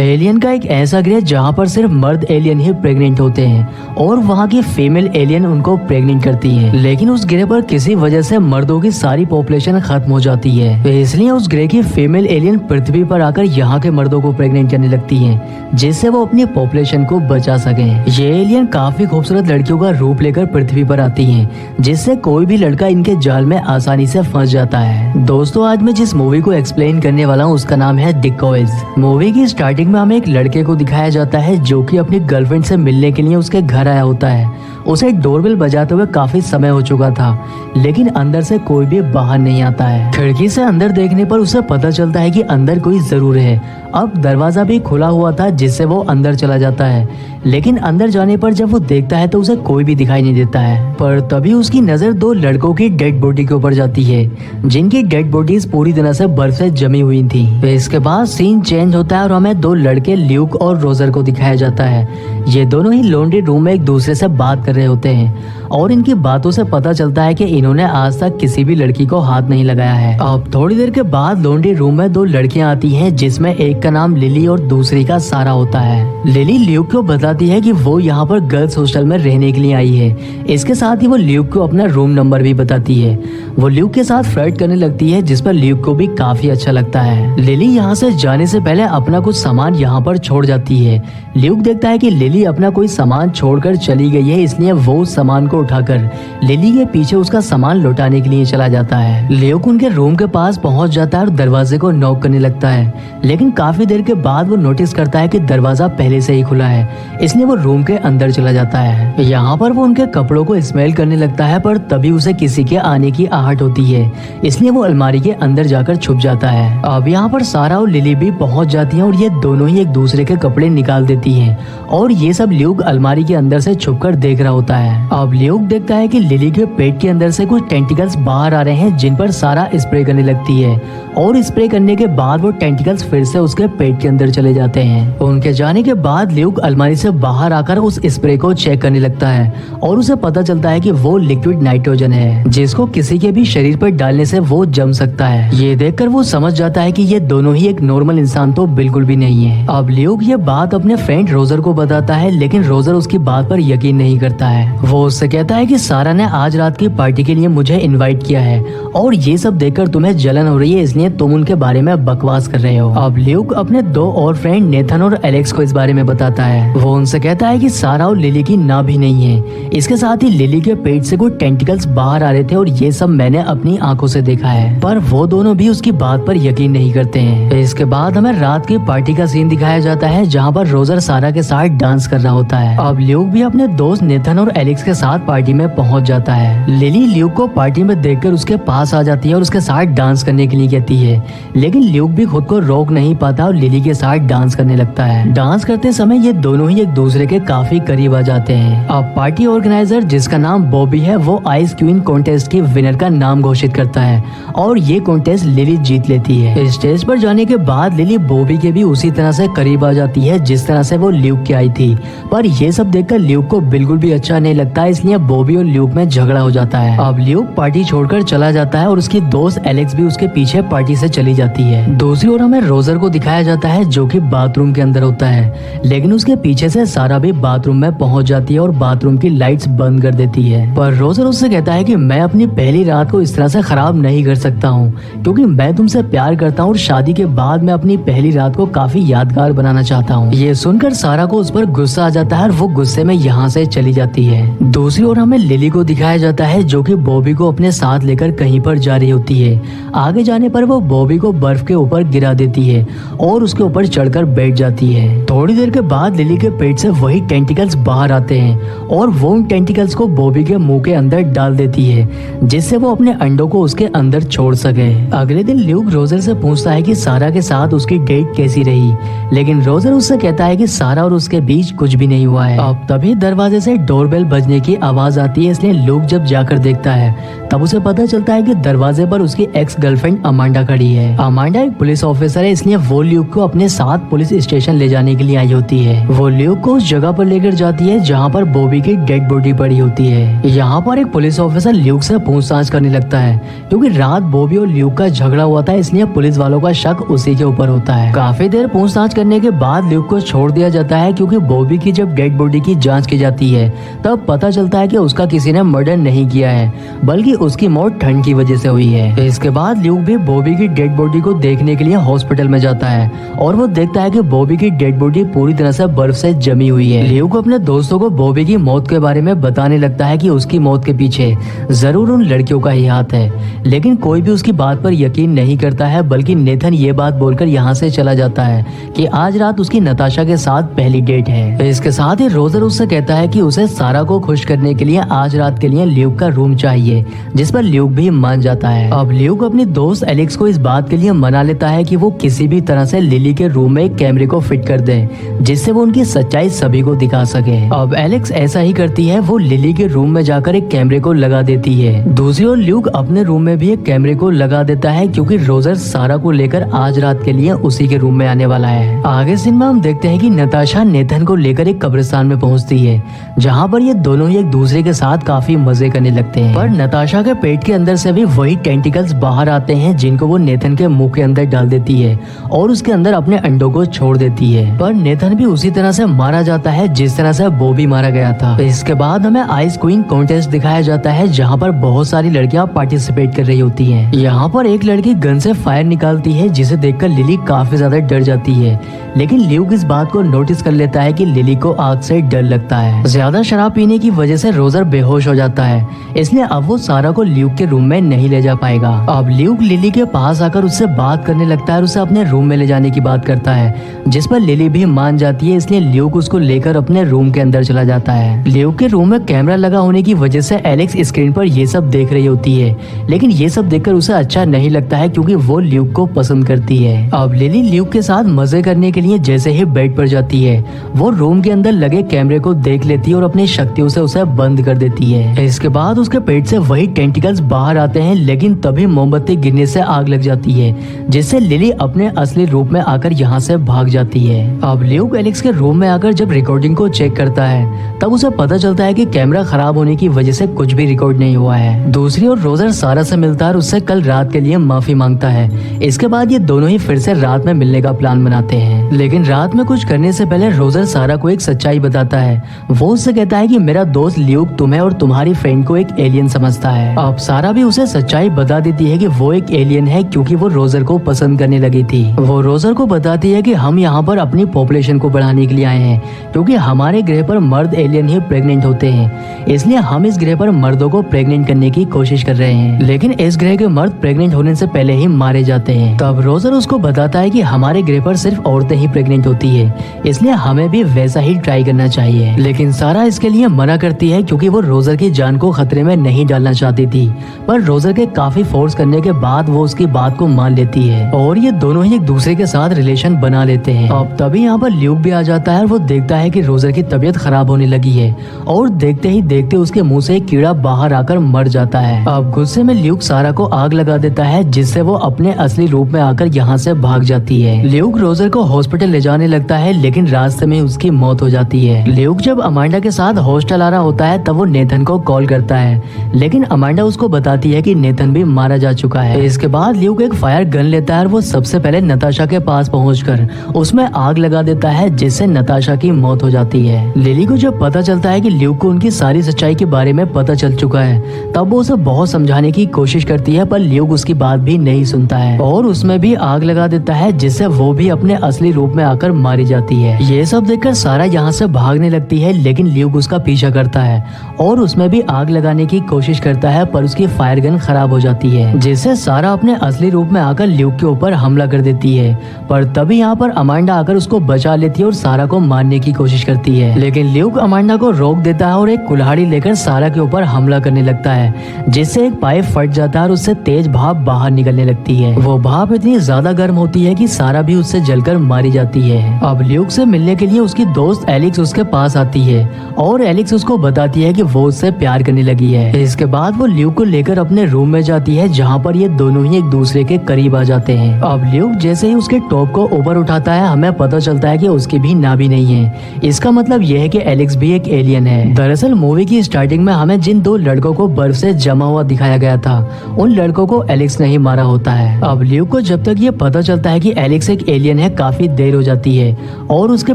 Alien का एक ऐसा ग्रह जहाँ पर सिर्फ मर्द एलियन ही प्रेग्नेंट होते हैं और वहाँ की फीमेल एलियन उनको प्रेग्नेंट करती है। लेकिन उस ग्रह पर किसी वजह से मर्दों की सारी पॉपुलेशन खत्म हो जाती है, तो इसलिए उस ग्रह की फीमेल एलियन पृथ्वी पर आकर यहाँ के मर्दों को प्रेग्नेंट करने लगती है, जिससे वो अपनी पॉपुलेशन को बचा सके। ये एलियन काफी खूबसूरत लड़कियों का रूप लेकर पृथ्वी पर आती है, जिससे कोई भी लड़का इनके जाल में आसानी से फंस जाता है। दोस्तों, आज मैं जिस मूवी को एक्सप्लेन करने वाला हूँ उसका नाम है डिकॉयज। मूवी की स्टार्टिंग में हमें एक लड़के को दिखाया जाता है जो कि अपनी गर्लफ्रेंड से मिलने के लिए उसके घर आया होता है। उसे डोरबेल बजाते हुए काफी समय हो चुका था, लेकिन अंदर से कोई भी बाहर नहीं आता है। खिड़की से अंदर देखने पर उसे पता चलता है कि अंदर कोई जरूर है। अब दरवाजा भी खुला हुआ था, जिससे वो अंदर चला जाता है, लेकिन अंदर जाने पर जब वो देखता है तो उसे कोई भी दिखाई नहीं देता है। पर तभी उसकी नजर दो लड़कों की डेड बॉडी के ऊपर जाती है, जिनकी डेड बॉडीज पूरी तरह से बर्फ से जमी हुई थी। इसके बाद सीन चेंज होता है और हमें दो लड़के ल्यूक और रोजर को दिखाया जाता है। ये दोनों ही लॉन्ड्री रूम में एक दूसरे से बात कर रहे होते हैं और इनकी बातों से पता चलता है कि इन्होंने आज तक किसी भी लड़की को हाथ नहीं लगाया है। अब थोड़ी देर के बाद लॉन्ड्री रूम में दो लड़कियां आती हैं, जिसमें एक का नाम लिली और दूसरी का सारा होता है। लिली ल्यूक को बताती है कि वो यहाँ पर गर्ल्स हॉस्टल में रहने के लिए आई है। इसके साथ ही वो ल्यूक को अपना रूम नंबर भी बताती है। वो ल्यूक के साथ फ्लर्ट करने लगती है, जिस पर ल्यूक को भी काफी अच्छा लगता है। लिली यहाँ से जाने से पहले अपना कुछ सामान यहाँ पर छोड़ जाती है। ल्यूक देखता है कि लिली अपना कोई सामान छोड़कर चली गई है, इसलिए वो उस सामान को उठाकर लिली के पीछे उसका सामान लौटाने के लिए चला जाता है। ल्यूक उनके रूम के पास पहुंच जाता है और दरवाजे को नॉक करने लगता है, लेकिन काफी देर के बाद वो नोटिस करता है कि दरवाजा पहले से ही खुला है, इसलिए वो रूम के अंदर चला जाता है। यहाँ पर वो उनके कपड़ों को स्मेल करने लगता है, पर तभी उसे किसी के आने की आहट होती है, इसलिए वो अलमारी के अंदर जाकर छुप जाता है। अब यहाँ पर सारा और लिली भी पहुंच जाती हैं और ये दोनों ही एक दूसरे के कपड़े निकाल देती हैं और ये सब ल्यूक अलमारी के अंदर से छुपकर देख रहा होता है। अब ल्यूक देखता है कि लिली के पेट के अंदर से कुछ टेंटिकल्स बाहर आ रहे हैं, जिन पर सारा स्प्रे करने लगती है और स्प्रे करने के बाद वो टेंटिकल्स फिर से उसके पेट के अंदर चले जाते हैं। उनके जाने के बाद ल्यूक अलमारी से बाहर आकर उस स्प्रे को चेक करने लगता है और उसे पता चलता है कि वो लिक्विड नाइट्रोजन है, जिसको किसी के भी शरीर पर डालने से वो जम सकता है। ये देखकर वो समझ जाता है कि ये दोनों ही एक नॉर्मल इंसान तो बिल्कुल भी नहीं है। अब ल्यूक ये बात अपने फ्रेंड रोजर को बताता है, लेकिन रोजर उसकी बात पर यकीन नहीं करता है। वो उससे कहता है कि सारा ने आज रात की पार्टी के लिए मुझे इनवाइट किया है और ये सब देखकर तुम्हें जलन हो रही है, इसलिए तुम उनके बारे में बकवास कर रहे हो। अब ल्यूक अपने दो और फ्रेंड नेथन और एलेक्स को इस बारे में बताता है। वो उनसे कहता है कि सारा और लिली की नाभ भी नहीं है। इसके साथ ही लिली के पेट से कुछ टेंटिकल्स बाहर आ रहे थे और ये सब मैंने अपनी आंखों से देखा है, पर वो दोनों भी उसकी बात पर यकीन नहीं करते हैं। इसके बाद हमें रात की पार्टी का सीन दिखाया जाता है, जहाँ पर रोजर सारा के साथ डांस कर रहा होता है। अब ल्यूक भी अपने दोस्त नेथन और एलेक्स के साथ पार्टी में पहुंच जाता है। लिली ल्यूक को पार्टी में देखकर उसके पास आ जाती है और उसके साथ डांस करने के लिए कहती है, लेकिन ल्यूक भी खुद को रोक नहीं पाता और लिली के साथ डांस करने लगता है। डांस करते समय ये दोनों ही एक दूसरे के काफी करीब आ जाते हैं। अब पार्टी ऑर्गेनाइजर, जिसका नाम बॉबी है, वो आइस क्वीन कॉन्टेस्ट के विनर का नाम घोषित करता है और ये कॉन्टेस्ट लिली जीत लेती है। स्टेज पर जाने के बाद लिली बॉबी के भी उसी तरह से करीब आ जाती है जिस तरह से वो ल्यूक के आई थी, पर ये सब देखकर ल्यूक को बिल्कुल भी अच्छा नहीं लगता, इसलिए बॉबी और ल्यूक में झगड़ा हो जाता है। अब ल्यूक पार्टी छोड़कर चला जाता है और उसकी दोस्त एलेक्स भी उसके पीछे पार्टी से चली जाती है। दूसरी ओर हमें रोजर को दिखाया जाता है, जो कि बाथरूम के अंदर होता है, लेकिन उसके पीछे से सारा भी बाथरूम में पहुंच जाती है और बाथरूम की लाइट्स बंद कर देती है। पर रोजर उससे कहता है कि मैं अपनी पहली रात को इस तरह से खराब नहीं कर सकता हूँ, क्योंकि मैं तुमसे प्यार करता हूँ और शादी के बाद मैं अपनी पहली रात को काफी यादगार बनाना चाहता हूँ। ये सुनकर सारा को उस पर गुस्सा आ जाता है और वो गुस्से में यहाँ से चली जाती है। दूसरी ओर हमें लिली को दिखाया जाता है, जो कि बॉबी को अपने साथ लेकर कहीं पर जा रही होती है। आगे जाने पर वो बॉबी को बर्फ के ऊपर गिरा देती है और उसके ऊपर चढ़कर बैठ जाती है। थोड़ी देर के बाद लिली के पेट से वही टेंटिकल्स बाहर आते हैं और वो उन टेंटिकल्स को बॉबी के मुंह के अंदर डाल देती है, जिससे वो अपने अंडों को उसके अंदर छोड़ सके। अगले दिन ल्यूक रोजर से पूछता है कि सारा के साथ उसकी डेट कैसी रही, लेकिन रोजर उससे कहता है कि सारा और उसके बीच कुछ भी नहीं हुआ है। अब तभी दरवाजे से डोरबेल बजने की आवाज आती है, इसलिए ल्यूक जब जाकर देखता है तब उसे पता चलता है कि दरवाजे पर उसकी एक्स गर्लफ्रेंड अमांडा खड़ी है। अमांडा एक पुलिस ऑफिसर है, इसलिए वो ल्यूक को अपने साथ पुलिस स्टेशन ले जाने के लिए आई होती है। वो ल्यूक को उस जगह पर लेकर जाती है जहाँ पर बॉबी की डेड बॉडी पड़ी होती है। यहाँ पर एक पुलिस ऑफिसर ल्यूक से पूछताछ करने लगता है क्योंकि रात बॉबी और ल्यूक का झगड़ा हुआ था, इसलिए पुलिस वालों का शक उसी के ऊपर होता है। काफी देर पूछताछ करने के बाद ल्यूक को छोड़ दिया जाता है क्योंकि बॉबी की जब डेड बॉडी की जांच की जाती है तब पता चलता है कि उसका किसी ने मर्डर नहीं किया है, बल्कि उसकी मौत ठंड की वजह से हुई है। इसके बाद ल्यूक भी बॉबी की डेड बॉडी को देखने के लिए हॉस्पिटल में जाता है और वो देखता है कि बॉबी की डेड बॉडी पूरी तरह से बर्फ से जमी हुई है। ल्यूक अपने दोस्तों को बॉबी की मौत के बारे में बताने लगता है कि उसकी मौत के पीछे जरूर उन लड़कियों का ही हाथ है, लेकिन कोई भी उसकी बात पर यकीन नहीं करता है, बल्कि नेथन ये बात बोलकर यहाँ से चला जाता है कि आज रात उसकी नताशा के साथ पहली डेट है। इसके साथ ही रोजर उससे कहता है कि उसे सारा को खुश करने के लिए आज रात के लिए ल्यूक का रूम चाहिए, जिस पर ल्यूक भी मान जाता है। अब ल्यूक अपनी दोस्त एलेक्स को इस बात के लिए मना लेता है कि वो किसी भी तरह से लिली के रूम में एक कैमरे को फिट कर दे, जिससे वो उनकी सच्चाई सभी को दिखा सके। अब एलेक्स ऐसा ही करती है, वो लिली के रूम में जाकर एक कैमरे को लगा देती है। दूसरी ओर ल्यूक अपने रूम में भी एक कैमरे को लगा देता है क्योंकि रोजर सारा को लेकर आज रात के लिए उसी के रूम में आने वाला है। आगे सीन में हम देखते हैं कि नताशा नेथन को लेकर एक कब्रिस्तान में पहुंचती है, जहां पर ये दोनों ही एक दूसरे के साथ काफी मजे करने लगते हैं। पर नताशा के पेट के अंदर से भी वही टेंटिकल्स बाहर आते हैं जिनको वो नेथन के मुंह के अंदर डाल देती है और उसके अंदर अपने अंडों को छोड़ देती है। पर नेथन भी उसी तरह से मारा जाता है जिस तरह से बॉबी मारा गया था। इसके बाद हमें आइस क्वीन कॉन्टेस्ट दिखाया जाता है, जहाँ पर बहुत सारी लड़कियां पार्टिसिपेट कर रही होती हैं। यहाँ पर एक लड़की गन से फायर निकालती है, जिसे देखकर लिली काफी ज्यादा डर जाती है, लेकिन ल्यूक इस बात को नोटिस कर लेता है कि लिली को आग से डर लगता है। ज्यादा शराब पीने की वजह से रोजर बेहोश हो जाता है, इसलिए अब वो सारा को ल्यूक के रूम में नहीं ले जा पाएगा। अब ल्यूक लिली के पास आकर उससे बात करने लगता है और उसे अपने रूम में ले जाने की बात करता है, जिस पर लिली भी मान जाती है, इसलिए ल्यूक उसको लेकर अपने रूम के अंदर चला जाता है। ल्यूक के रूम में कैमरा लगा होने की वजह से एलेक्स स्क्रीन पर ये सब देख रही होती है, लेकिन ये सब देखकर उसे अच्छा नहीं लगता है क्योंकि वो ल्यूक को पसंद करती है। अब लिली ल्यूक के साथ मजे करने के लिए जैसे ही बेड पर जाती है, वो रूम के अंदर लगे कैमरे को देख लेती है और अपनी शक्तियों से उसे बंद कर देती है। इसके बाद उसके पेट से वही टेंटिकल्स बाहर आते हैं, लेकिन तभी मोमबत्ती गिरने से आग लग जाती है, जिससे लिली अपने असली रूप में आकर यहाँ से भाग जाती है। अब ल्यूक एलेक्स के रूम में आकर जब रिकॉर्डिंग को चेक करता है, तब उसे पता चलता है कि कैमरा खराब होने की वजह से कुछ भी रिकॉर्ड नहीं हुआ है। दूसरी ओर रोजर सारा से मिलता है और उससे कल रात के लिए माफी मांगता है। इसके बाद ये दोनों ही फिर से रात में मिलने का प्लान बनाते हैं, लेकिन रात में कुछ करने से पहले रोजर सारा को एक सच्चाई बताता है। वो उससे कहता है कि मेरा दोस्त ल्यूक तुम्हें और तुम्हारी फ्रेंड को एक एलियन समझता है। अब सारा भी उसे सच्चाई बता देती है कि वो एक एलियन है क्योंकि वो रोजर को पसंद करने लगी थी। वो रोजर को बताती है कि हम यहाँ पर अपनी पॉपुलेशन को बढ़ाने के लिए आए हैं, क्योंकि हमारे ग्रह पर मर्द एलियन ही प्रेग्नेंट होते हैं, इसलिए हम इस ग्रह पर मर्दों को प्रेग्नेंट करने की कोशिश कर रहे हैं, लेकिन इस ग्रह के मर्द प्रेग्नेंट होने से पहले ही मारे जाते हैं। तब रोजर उसको बताता है कि हमारे ग्रह पर सिर्फ औरतें ही प्रेग्नेंट होती है, इसलिए हमें भी वैसा ही ट्राई करना चाहिए। लेकिन सारा इसके लिए मना करती है क्योंकि वो रोजर की जान को खतरे में नहीं डालना चाहती थी, पर रोजर के काफी फोर्स करने के बाद वो उसकी बात को मान लेती है और ये दोनों ही एक दूसरे के साथ रिलेशन बना लेते हैं। अब तभी यहाँ पर ल्यूक भी आ जाता है और वो देखता है कि रोजर की तबीयत खराब होने लगी है और देखते ही देखते उसके मुंह से एक कीड़ा बाहर आकर मर जाता है। अब गुस्से में ल्यूक सारा को आग लगा देता है, जिससे वो अपने असली रूप में आकर यहाँ से भाग जाती है। ल्यूक रोजर को हॉस्पिटल ले जाने लगता है, लेकिन रास्ते में उसकी मौत हो जाती है। ल्यूक जब अमांडा के साथ हॉस्टल आ रहा होता है तब वो नेथन को कॉल करता है, लेकिन अमांडा उसको बताती है कि नेथन भी मारा जा चुका है। इसके बाद ल्यूक एक फायर गन लेता है और वो सबसे पहले नताशा के पास पहुंचकर उसमें आग लगा देता है, जिससे नताशा की मौत हो जाती है। लिली को जब पता चलता है कि ल्यूक को उनकी सारी सच्चाई के बारे में पता चल चुका है, तब वो उसे बहुत समझाने की कोशिश करती है, पर ल्यूक उसकी बात भी नहीं सुनता है और उसमें भी आग लगा देता है, जिससे वो भी अपने असली रूप में आकर मारी जाती है। ये सब देखकर सारा यहाँ से भागने लगती है, लेकिन ल्यूक उसका पीछा करता है और उसमें भी आग लगाने की कोशिश करता है, पर उसकी फायर गन खराब हो जाती है, जिससे सारा अपने असली रूप में आकर ल्यूक के ऊपर हमला कर देती है। पर तभी यहाँ पर अमांडा आकर उसको बचा लेती है और सारा को मारने की कोशिश करती है, लेकिन ल्यूक अमांडा को रोक देता है और एक कुल्हाड़ी लेकर सारा के ऊपर हमला करने लगता है, जिससे एक पाइप फट जाता है और उससे तेज भाप बाहर निकलने लगती है। वो भाप इतनी ज्यादा गर्म होती है कि सारा भी उससे जलकर मारी जाती है। अब ल्यूक से मिलने के लिए उसकी दोस्त एलेक्स उसके पास आती है और एलेक्स उसको बताती है कि वो उससे प्यार करने लगी है। इसके बाद वो ल्यूक को लेकर अपने रूम में जाती है जहाँ पर ये दोनों ही एक दूसरे के करीब आ जाते हैं। अब ल्यूक जैसे ही उसके टॉप को ऊपर उठाता है हमें पता चलता है कि उसकी भी नाभि नहीं है। इसका मतलब यह है कि एलेक्स भी एक एलियन है। दरअसल मूवी की स्टार्टिंग में हमें जिन दो लड़कों को बर्फ से जमा हुआ दिखाया गया था उन लड़कों को एलेक्स ने ही मारा होता है। अब ल्यूक को जब तक ये पता चलता है कि एलेक्स एक एलियन है काफी देर हो जाती है और उसके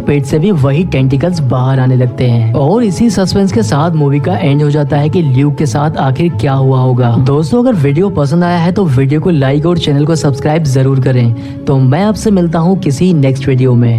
पेट से भी वही टेंटिकल्स बाहर आने लगते हैं और इसी सस्पेंस के साथ मूवी का एंड हो जाता है कि ल्यूक के साथ आखिर क्या हुआ होगा। दोस्तों अगर वीडियो पसंद आया है तो वीडियो को लाइक और चैनल को सब्सक्राइब जरूर करें। तो मैं आपसे मिलता हूँ किसी नेक्स्ट वीडियो में।